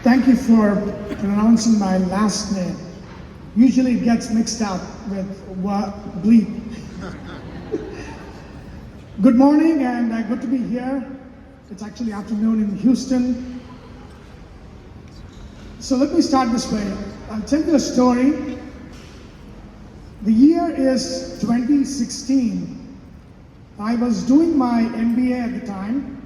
Thank you for pronouncing my last name. Usually it gets mixed up with bleep. Good morning and good to be here. It's actually afternoon in Houston. So let me start this way. I'll tell you a story. The year is 2016. I was doing my MBA at the time.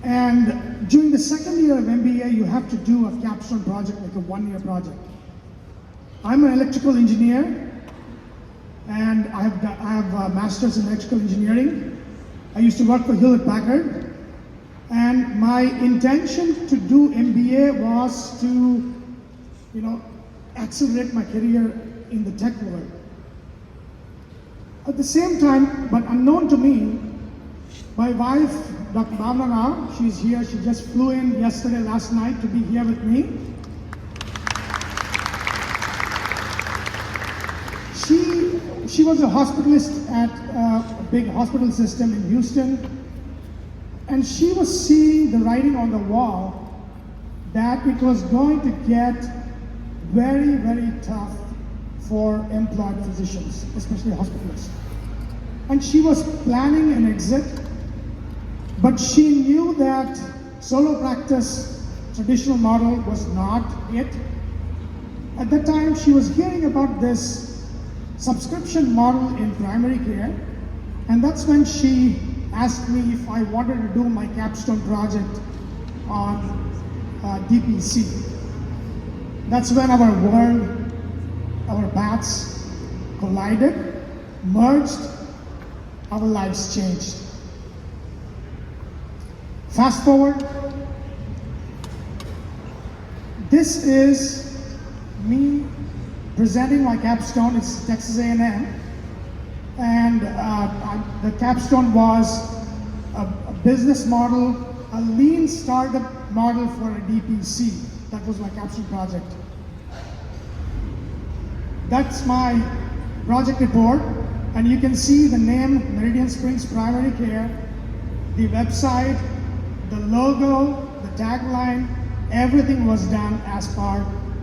And during the second year of MBA, you have to do a capstone project, like a one-year project. I'm an electrical engineer, and I have a master's in electrical engineering. I used to work for Hewlett Packard, and my intention to do MBA was to, accelerate my career in the tech world. At the same time, but unknown to me, my wife, Dr. Bhavna Rao, she's here. She just flew in last night to be here with me. She was a hospitalist at a big hospital system in Houston, and she was seeing the writing on the wall that it was going to get very, very tough for employed physicians, especially hospitalists. And she was planning an exit, but she knew that solo practice traditional model was not it. At that time, she was hearing about this subscription model in primary care, and that's when she asked me if I wanted to do my capstone project on DPC. That's when our world, our paths collided, merged, our lives changed. Fast forward, this is me presenting my capstone. It's Texas A&M, and the capstone was a business model, a lean startup model for a DPC. That was my capstone project. That's my project report, and you can see the name Meridian Springs Primary Care, the website, the logo, the tagline, everything was done as part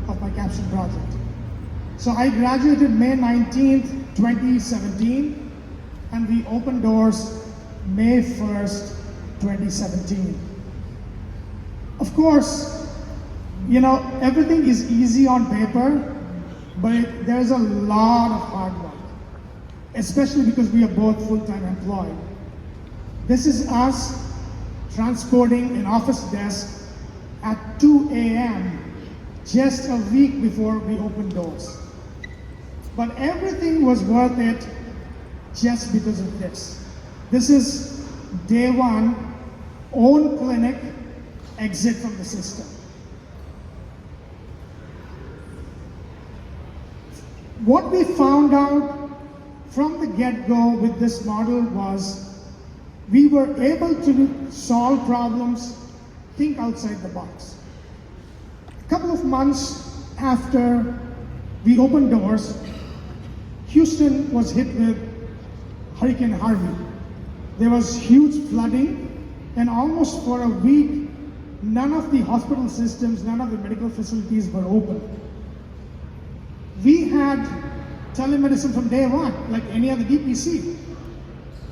of my capstone project. So I graduated May 19th, 2017, and we opened doors May 1st, 2017. Of course, everything is easy on paper, but there's a lot of hard work, especially because we are both full-time employed. This is us transporting an office desk at 2 a.m. just a week before we opened doors. But everything was worth it just because of this. This is day one, own clinic, exit from the system. What we found out from the get-go with this model was we were able to solve problems, think outside the box. A couple of months after we opened doors, Houston was hit with Hurricane Harvey. There was huge flooding, and almost for a week, none of the hospital systems, none of the medical facilities were open. We had telemedicine from day one, like any other DPC.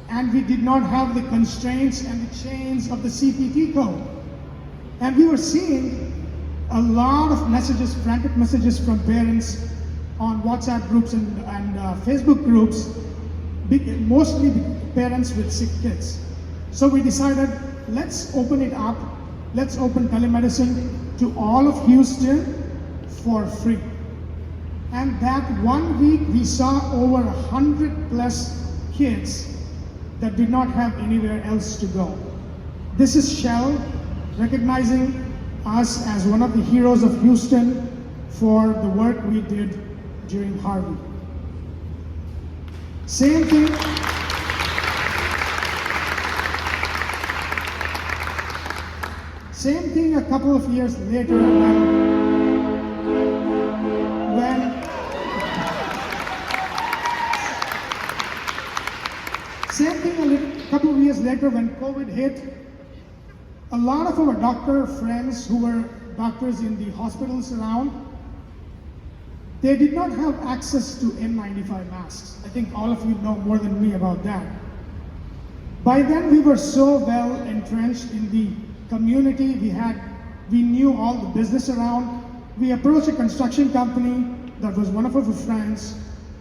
And we did not have the constraints and the chains of the CPT code. And we were seeing a lot of messages, frantic messages from parents on WhatsApp groups and Facebook groups, mostly parents with sick kids. So we decided, let's open it up. Let's open telemedicine to all of Houston for free. And that 1 week, we saw over 100+ kids that did not have anywhere else to go. This is Shell recognizing us as one of the heroes of Houston for the work we did during Harvey. Same thing. Same thing a couple of years later Same thing a couple of years later when COVID hit, A lot of our doctor friends who were doctors in the hospitals around, they did not have access to N95 masks. I think all of you know more than me about that. By then, we were so well entrenched in the community. We knew all the business around. We approached a construction company that was one of our friends.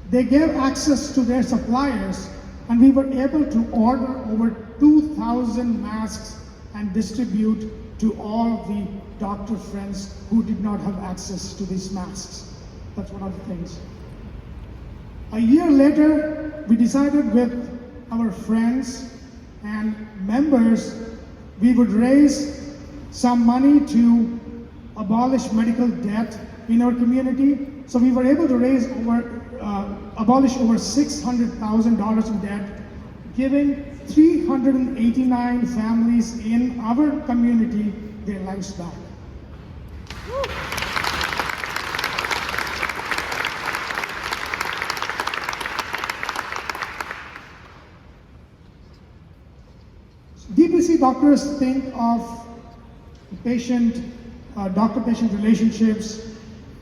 They gave access to their suppliers, and we were able to order over 2,000 masks and distribute to all of the doctor friends who did not have access to these masks. That's one of the things. A year later, we decided with our friends and members, we would raise some money to abolish medical debt in our community. So we were able to abolish over $600,000 in debt, giving 389 families in our community their lives back. DPC doctors think of doctor-patient relationships,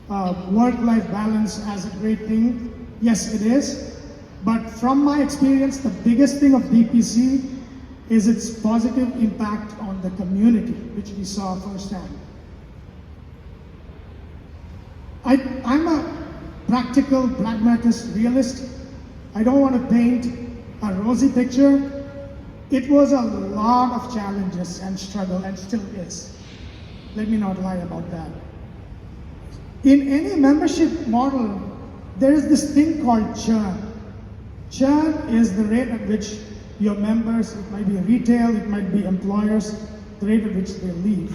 work-life balance as a great thing. Yes, it is. But from my experience, the biggest thing of DPC is its positive impact on the community, which we saw firsthand. I'm a practical, pragmatist realist. I don't want to paint a rosy picture. It was a lot of challenges and struggle, and still is. Let me not lie about that. In any membership model, there is this thing called churn. Churn is the rate at which your members, it might be retail, it might be employers, the rate at which they leave.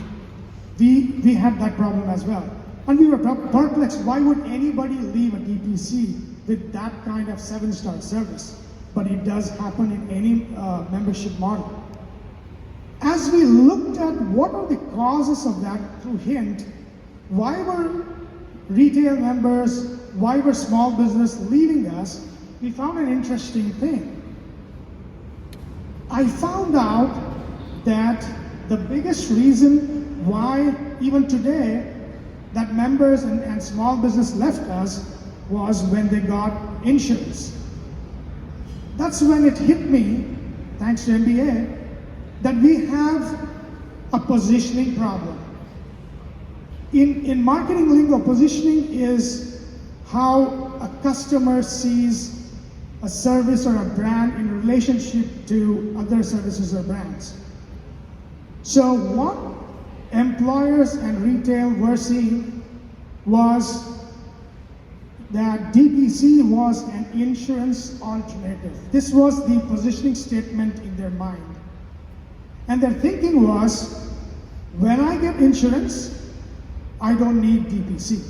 We had that problem as well. And we were perplexed, why would anybody leave a DPC with that kind of 7-star service? But it does happen in any membership model. As we looked at what are the causes of that through HINT, why were retail members, why were small business leaving us, we found an interesting thing. I found out that the biggest reason why, even today, that members and small business left us was when they got insurance. That's when it hit me, thanks to MBA, that we have a positioning problem. In marketing lingo, positioning is how a customer sees a service or a brand in relationship to other services or brands. So what employers and retail were seeing was that DPC was an insurance alternative. This was the positioning statement in their mind. And their thinking was, when I get insurance, I don't need DPC.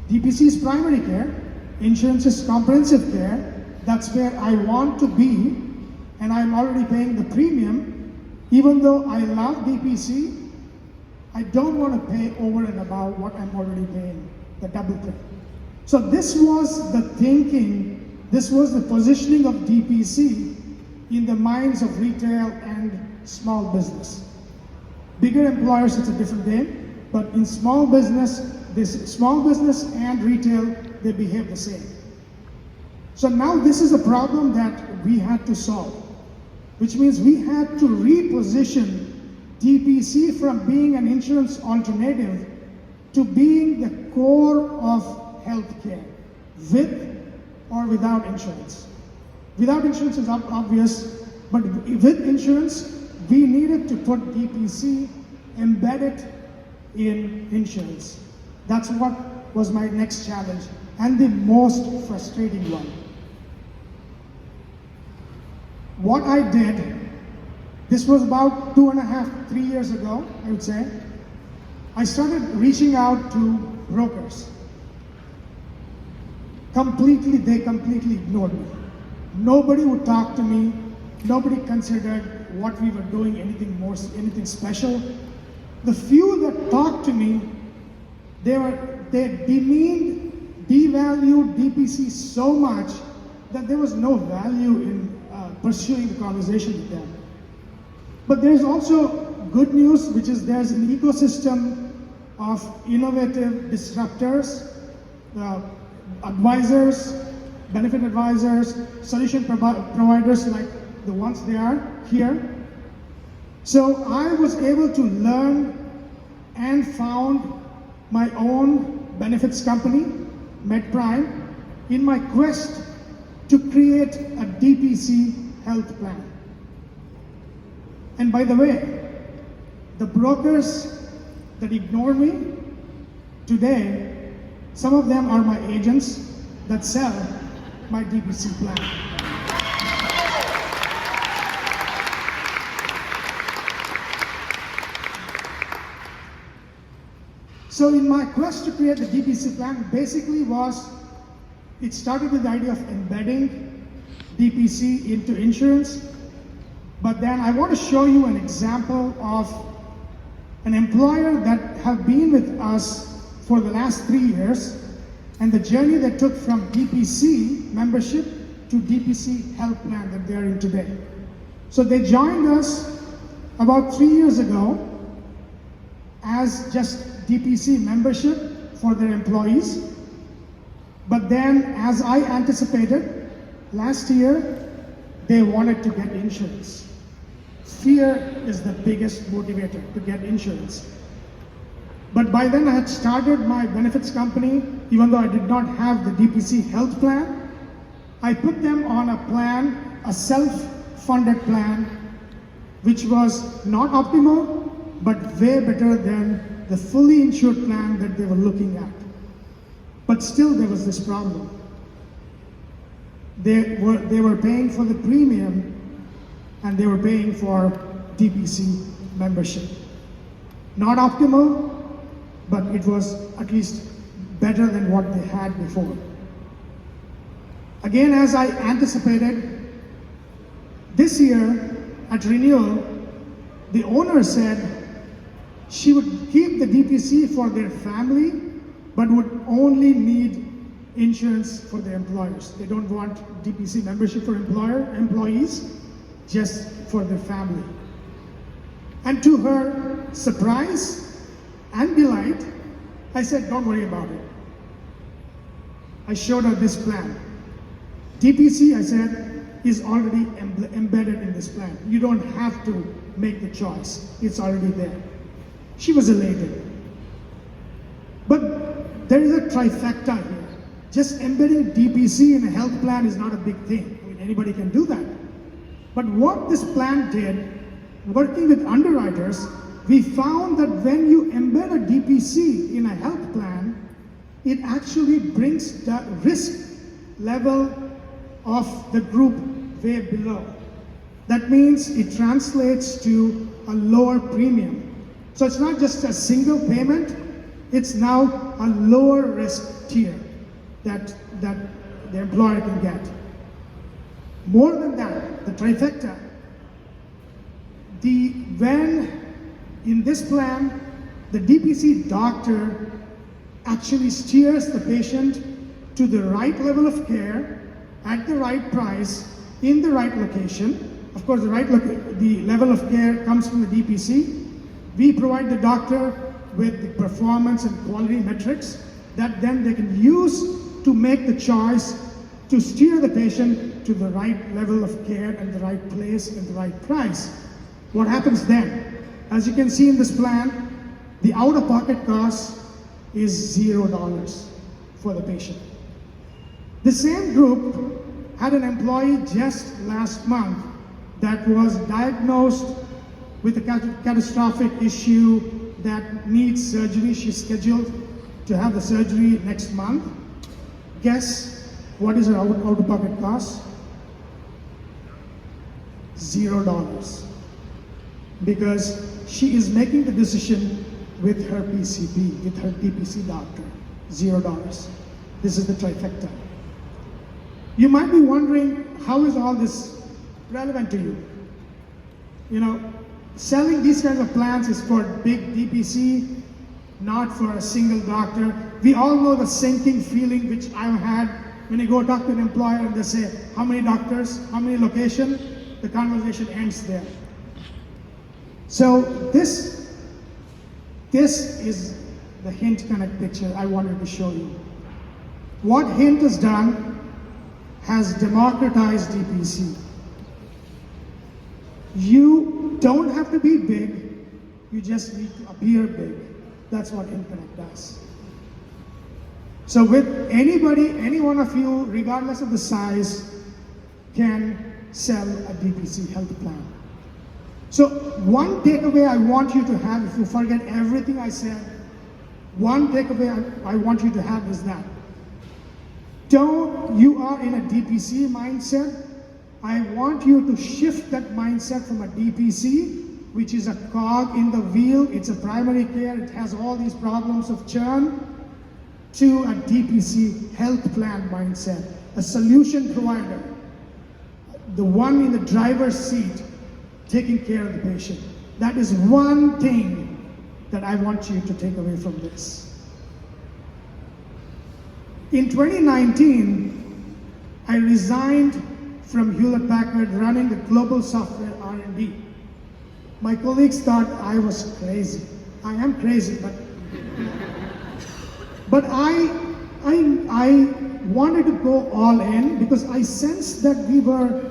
DPC is primary care, insurance is comprehensive care, that's where I want to be, and I'm already paying the premium. Even though I love DPC, I don't want to pay over and above what I'm already paying, the double pay. So this was the thinking, this was the positioning of DPC in the minds of retail and small business. Bigger employers, it's a different game, but in small business and retail, they behave the same. So now this is a problem that we had to solve, which means we had to reposition DPC from being an insurance alternative to being the core of healthcare, with or without insurance. Without insurance is obvious, but with insurance, we needed to put DPC embedded in insurance. That's what was my next challenge, and the most frustrating one. What I did, this was about 2.5, 3 years ago, I would say. I started reaching out to brokers. They completely ignored me. Nobody would talk to me. Nobody considered what we were doing anything special. The few that talked to me, they demeaned, devalued DPC so much that there was no value in pursuing the conversation with them. But there's also good news, which is there's an ecosystem of innovative disruptors, advisors, benefit advisors, solution providers like the ones they are here. So I was able to learn and found my own benefits company, MedPrime, in my quest to create a DPC health plan. And by the way, the brokers that ignore me today, some of them are my agents that sell my DPC plan. So in my quest to create the DPC plan, basically it started with the idea of embedding DPC into insurance. But then I want to show you an example of an employer that have been with us for the last 3 years and the journey they took from DPC membership to DPC health plan that they are in today. So they joined us about 3 years ago as just DPC membership for their employees. But then, as I anticipated, last year, they wanted to get insurance. Fear is the biggest motivator to get insurance. But by then I had started my benefits company, even though I did not have the DPC health plan. I put them on a plan, a self-funded plan, which was not optimal, but way better than the fully insured plan that they were looking at. But still there was this problem. They were paying for the premium and they were paying for DPC membership. Not optimal, but it was at least better than what they had before. Again, as I anticipated, this year at renewal, the owner said she would keep the DPC for their family, but would only need insurance for their employers. They don't want DPC membership for employees, just for their family. And to her surprise and delight, I said, don't worry about it. I showed her this plan. DPC, I said, is already embedded in this plan. You don't have to make the choice. It's already there. She was elated. But there is a trifecta here. Just embedding DPC in a health plan is not a big thing. I mean, anybody can do that. But what this plan did, working with underwriters, we found that when you embed a DPC in a health plan, it actually brings the risk level of the group way below. That means it translates to a lower premium. So it's not just a single payment, it's now a lower risk tier that the employer can get. More than that, the trifecta, when in this plan, the DPC doctor actually steers the patient to the right level of care, at the right price, in the right location. Of course, the level of care comes from the DPC. We provide the doctor with the performance and quality metrics that then they can use to make the choice to steer the patient to the right level of care and the right place and the right price. What happens then? As you can see in this plan, the out-of-pocket cost is $0 for the patient. The same group had an employee just last month that was diagnosed with a catastrophic issue that needs surgery. She's scheduled to have the surgery next month. Guess what is her out-of-pocket cost? $0. Because she is making the decision with her PCP, with her DPC doctor. $0. This is the trifecta. You might be wondering, how is all this relevant to you? You know, selling these kinds of plans is for big DPC, not for a single doctor. We all know the sinking feeling which I've had when you go talk to an employer and they say, how many doctors, how many locations? The conversation ends there. So this is the Hint Connect picture I wanted to show you. What Hint has done has democratized DPC. You don't have to be big, you just need to appear big. That's what Hint Connect does. So with anybody, any one of you, regardless of the size, can sell a DPC health plan. So one takeaway I want you to have, if you forget everything I said, one takeaway I want you to have is that you are in a DPC mindset. I want you to shift that mindset from a DPC, which is a cog in the wheel, it's a primary care, it has all these problems of churn, to a DPC health plan mindset, a solution provider, the one in the driver's seat, taking care of the patient. That is one thing that I want you to take away from this. In 2019, I resigned from Hewlett Packard running the global software R&D. My colleagues thought I was crazy. I am crazy, but I wanted to go all in because I sensed that we were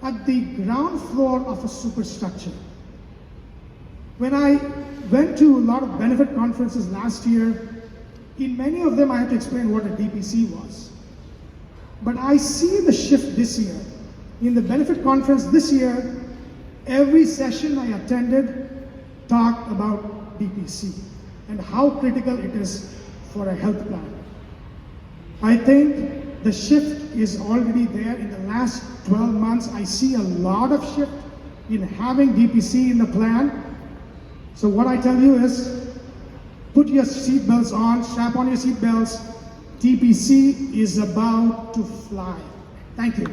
at the ground floor of a superstructure. When I went to a lot of benefit conferences last year, in many of them I had to explain what a DPC was. But I see the shift this year. In the benefit conference this year, every session I attended talked about DPC and how critical it is for a health plan. I think the shift is already there. In the last 12 months, I see a lot of shift in having DPC in the plan. So what I tell you is, put your seatbelts on, strap on your seatbelts. DPC is about to fly. Thank you.